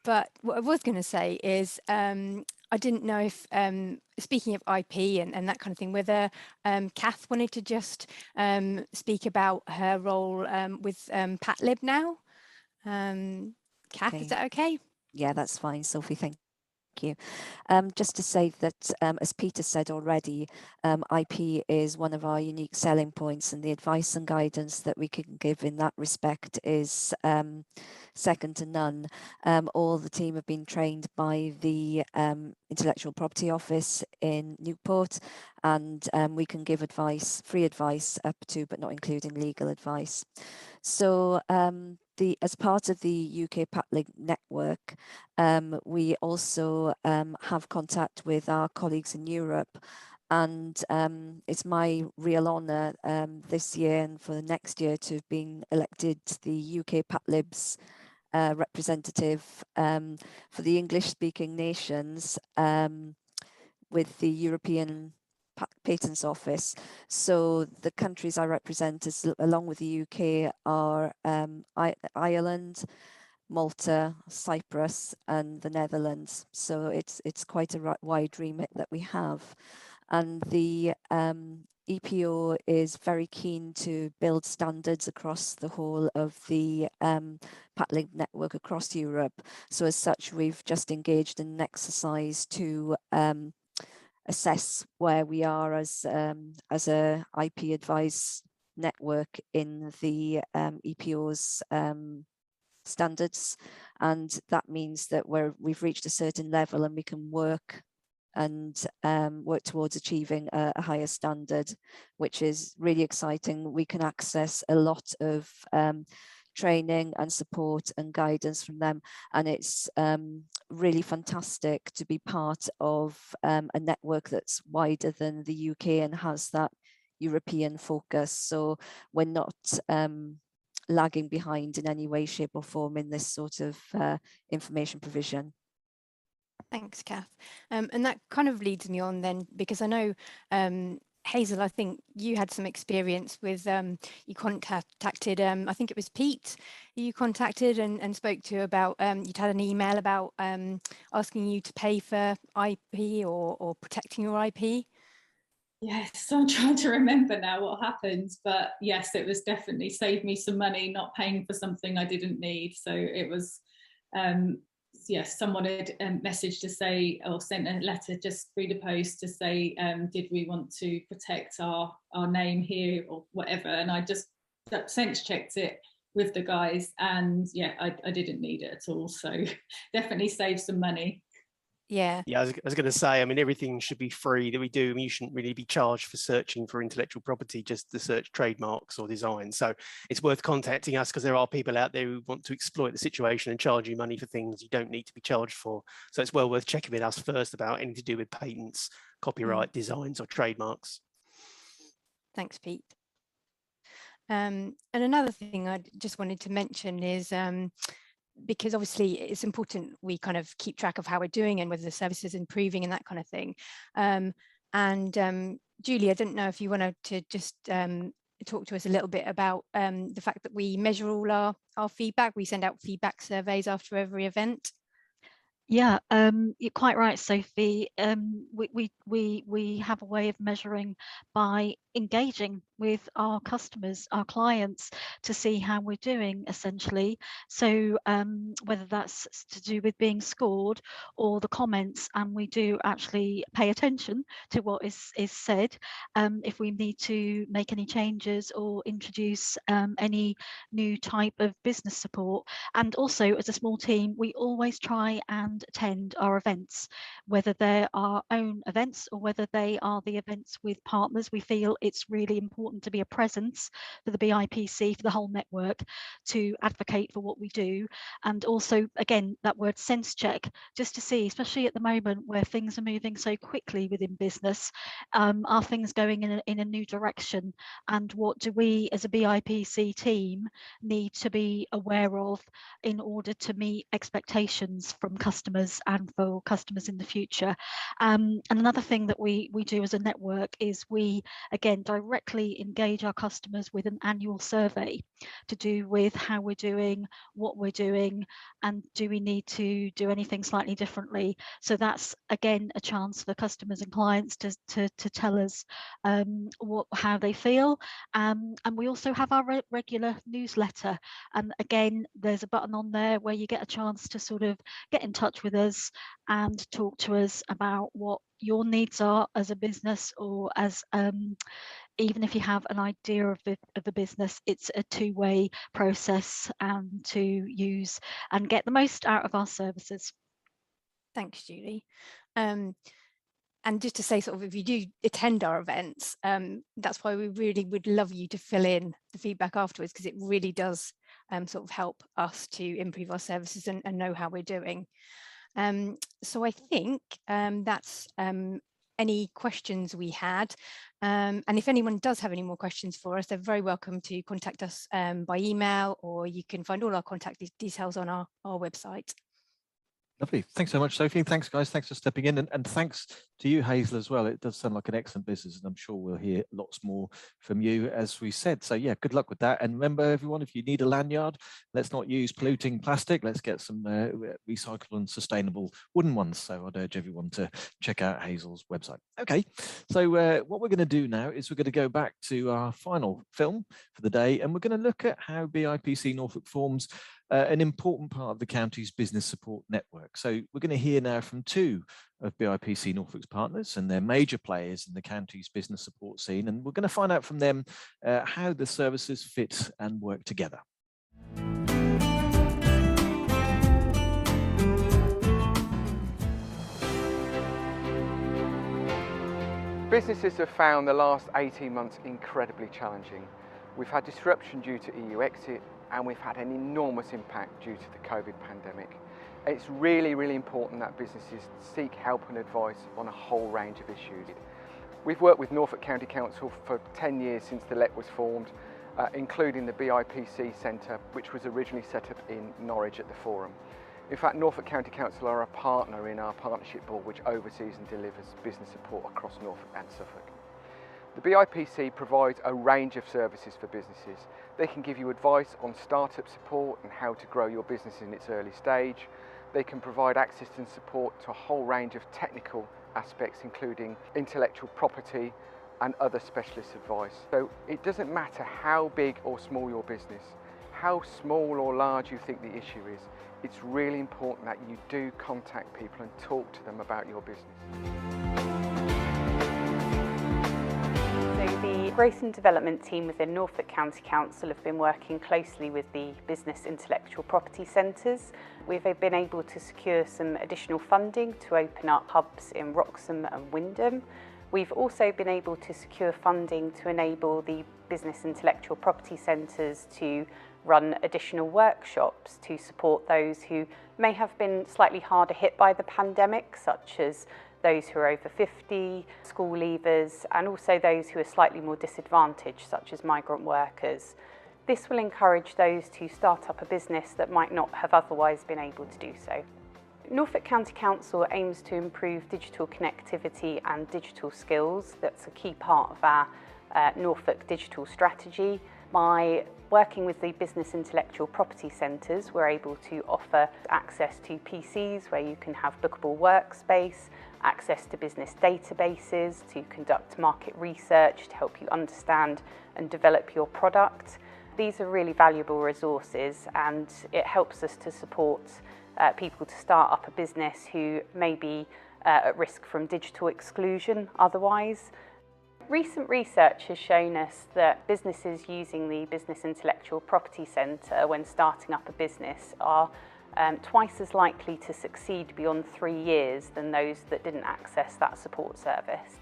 Speaker 16: But what I was going to say is I didn't know if, speaking of IP and that kind of thing, whether Kath wanted to just speak about her role with PatLib now. Kath,
Speaker 17: Okay.
Speaker 16: is that okay?
Speaker 17: Yeah, that's fine, Sophie, thank you. Just to say that, as Peter said already, IP is one of our unique selling points, and the advice and guidance that we can give in that respect is second to none. All the team have been trained by the Intellectual Property Office in Newport, and we can give advice, free advice up to, but not including legal advice. So as part of the UK PatLib network, we also have contact with our colleagues in Europe, and it's my real honour this year and for the next year to have been elected the UK PatLib's representative for the English-speaking nations with the European Patents Office. So the countries I represent, along with the UK, are Ireland, Malta, Cyprus, and the Netherlands. So it's quite a wide remit that we have, and the EPO is very keen to build standards across the whole of the PatLib network across Europe. So as such, we've just engaged in an exercise to assess where we are as a IP advice network in the EPO's standards, and that means that we've reached a certain level and we can work towards achieving a higher standard, which is really exciting. We can access a lot of training and support and guidance from them, and it's really fantastic to be part of a network that's wider than the UK and has that European focus. So we're not lagging behind in any way, shape or form in this sort of information provision.
Speaker 16: Thanks, Kath. And that kind of leads me on then, because I know Hazel, I think you had some experience with, you contacted, I think it was Pete, you contacted and spoke to about, you'd had an email about asking you to pay for IP or protecting your IP.
Speaker 15: Yes, I'm trying to remember now what happened, but yes, it was definitely saved me some money not paying for something I didn't need. So it was, yes, someone had messaged to say, or sent a letter just through the post to say, did we want to protect our name here or whatever, and I just sense checked it with the guys, and yeah, I didn't need it at all, so definitely saved some money.
Speaker 16: Yeah.
Speaker 11: Yeah, I was going to say, I mean, everything should be free that we do. I mean, you shouldn't really be charged for searching for intellectual property, just to search trademarks or design. So it's worth contacting us because there are people out there who want to exploit the situation and charge you money for things you don't need to be charged for. So it's well worth checking with us first about anything to do with patents, copyright, designs or trademarks.
Speaker 16: Thanks, Pete. And another thing I just wanted to mention is, because obviously it's important we kind of keep track of how we're doing and whether the service is improving and that kind of thing. Julie, I didn't know if you wanted to just talk to us a little bit about the fact that we measure all our feedback. We send out feedback surveys after every event.
Speaker 10: Yeah, you're quite right, Sophie. We have a way of measuring by engaging with our customers, our clients, to see how we're doing, essentially. So whether that's to do with being scored or the comments, and we do actually pay attention to what is said, if we need to make any changes or introduce any new type of business support. And also, as a small team, we always try and attend our events, whether they're our own events or whether they are the events with partners. We feel it's really important to be a presence for the BIPC, for the whole network, to advocate for what we do. And also, again, that word sense check, just to see, especially at the moment where things are moving so quickly within business, are things going in a new direction? And what do we as a BIPC team need to be aware of in order to meet expectations from customers and for customers in the future? And another thing that we do as a network is we, again, directly engage our customers with an annual survey to do with how we're doing, what we're doing, and do we need to do anything slightly differently. So that's, again, a chance for customers and clients to tell us how they feel. And we also have our regular newsletter, and again, there's a button on there where you get a chance to sort of get in touch with us and talk to us about what your needs are as a business, or as even if you have an idea of the business. It's a two-way process to use and get the most out of our services.
Speaker 16: Thanks, Julie. And just to say, sort of, if you do attend our events, that's why we really would love you to fill in the feedback afterwards, because it really does sort of help us to improve our services and know how we're doing. So I think that's any questions we had. And if anyone does have any more questions for us, they're very welcome to contact us by email, or you can find all our contact details on our website.
Speaker 1: Lovely. Thanks so much, Sophie. Thanks, guys. Thanks for stepping in. And thanks to you, Hazel, as well. It does sound like an excellent business, and I'm sure we'll hear lots more from you, as we said. So, yeah, good luck with that. And remember, everyone, if you need a lanyard, let's not use polluting plastic. Let's get some recyclable and sustainable wooden ones. So I'd urge everyone to check out Hazel's website. Okay, so what we're going to do now is we're going to go back to our final film for the day, and we're going to look at how BIPC Norfolk forms an important part of the county's business support network. So we're going to hear now from two of BIPC Norfolk's partners, and they're major players in the county's business support scene, and we're going to find out from them how the services fit and work together.
Speaker 18: Businesses have found the last 18 months incredibly challenging. We've had disruption due to EU exit, and we've had an enormous impact due to the COVID pandemic. It's really, really important that businesses seek help and advice on a whole range of issues. We've worked with Norfolk County Council for 10 years since the LEC was formed, including the BIPC Centre, which was originally set up in Norwich at the Forum. In fact, Norfolk County Council are a partner in our partnership board, which oversees and delivers business support across Norfolk and Suffolk. The BIPC provides a range of services for businesses. They can give you advice on startup support and how to grow your business in its early stage. They can provide access and support to a whole range of technical aspects, including intellectual property and other specialist advice. So it doesn't matter how big or small your business, how small or large you think the issue is, it's really important that you do contact people and talk to them about your business.
Speaker 3: The Growth and Development team within Norfolk County Council have been working closely with the Business Intellectual Property Centres. We've been able to secure some additional funding to open up hubs in Wroxham and Wymondham. We've also been able to secure funding to enable the Business Intellectual Property Centres to run additional workshops to support those who may have been slightly harder hit by the pandemic, such as those who are over 50, school leavers, and also those who are slightly more disadvantaged, such as migrant workers. This will encourage those to start up a business that might not have otherwise been able to do so. Norfolk County Council aims to improve digital connectivity and digital skills. That's a key part of our Norfolk digital strategy. By working with the Business Intellectual Property Centres, we're able to offer access to PCs where you can have bookable workspace,
Speaker 19: access to business databases, to conduct market research, to help you understand and develop your product. These are really valuable resources, and it helps us to support people to start up a business who may be at risk from digital exclusion otherwise. Recent research has shown us that businesses using the Business Intellectual Property Centre when starting up a business are twice as likely to succeed beyond 3 years than those that didn't access that support service.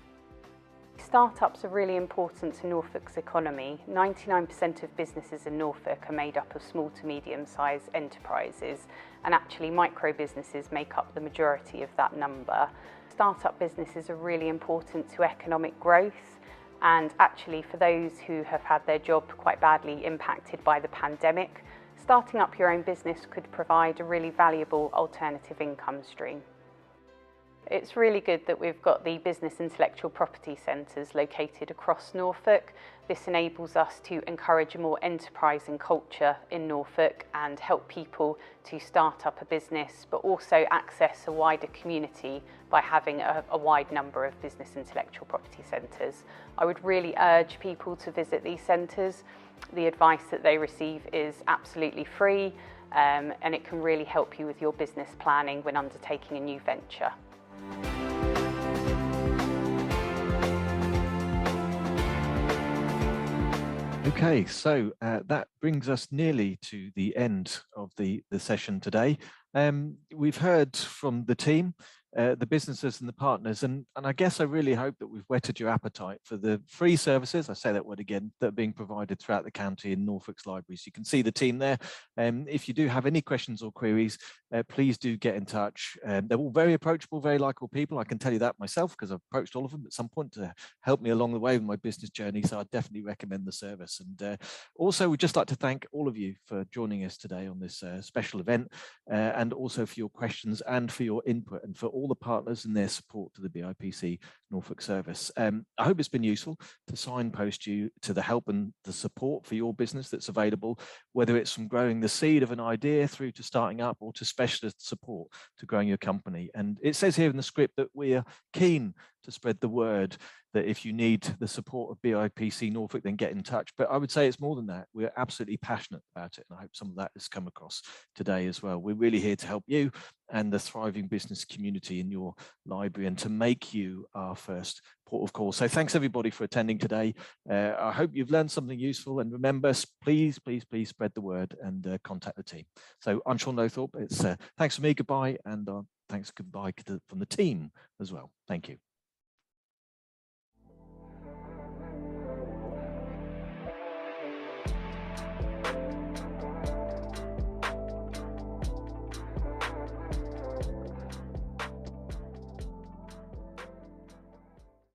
Speaker 19: Startups are really important to Norfolk's economy. 99% of businesses in Norfolk are made up of small to medium-sized enterprises, and actually micro businesses make up the majority of that number. Startup businesses are really important to economic growth, and actually for those who have had their job quite badly impacted by the pandemic, starting up your own business could provide a really valuable alternative income stream. It's really good that we've got the Business Intellectual Property Centres located across Norfolk. This enables us to encourage a more enterprising culture in Norfolk and help people to start up a business, but also access a wider community by having a wide number of business intellectual property centres. I would really urge people to visit these centres. The advice that they receive is absolutely free, and it can really help you with your business planning when undertaking a new venture.
Speaker 1: Okay, so that brings us nearly to the end of the session today. We've heard from the team, the businesses and the partners, and I guess I really hope that we've whetted your appetite for the free services, I say that word again, that are being provided throughout the county in Norfolk's libraries. You can see the team there. If you do have any questions or queries, please do get in touch. They're all very approachable, very likable people. I can tell you that myself because I've approached all of them at some point to help me along the way with my business journey. So I definitely recommend the service. And also, we'd just like to thank all of you for joining us today on this special event, and also for your questions and for your input and for all the partners and their support to the BIPC Norfolk service. I hope it's been useful to signpost you to the help and the support for your business that's available, whether it's from growing the seed of an idea through to starting up or to specialist support to growing your company. And it says here in the script that we are keen to spread the word that if you need the support of BIPC Norfolk, then get in touch. But I would say it's more than that. We're absolutely passionate about it. And I hope some of that has come across today as well. We're really here to help you and the thriving business community in your library and to make you our first port of call. So thanks everybody for attending today. I hope you've learned something useful, and remember, please spread the word and contact the team. So I'm Sean Nothorpe. It's thanks for me, goodbye, and thanks goodbye from the team as well. Thank you.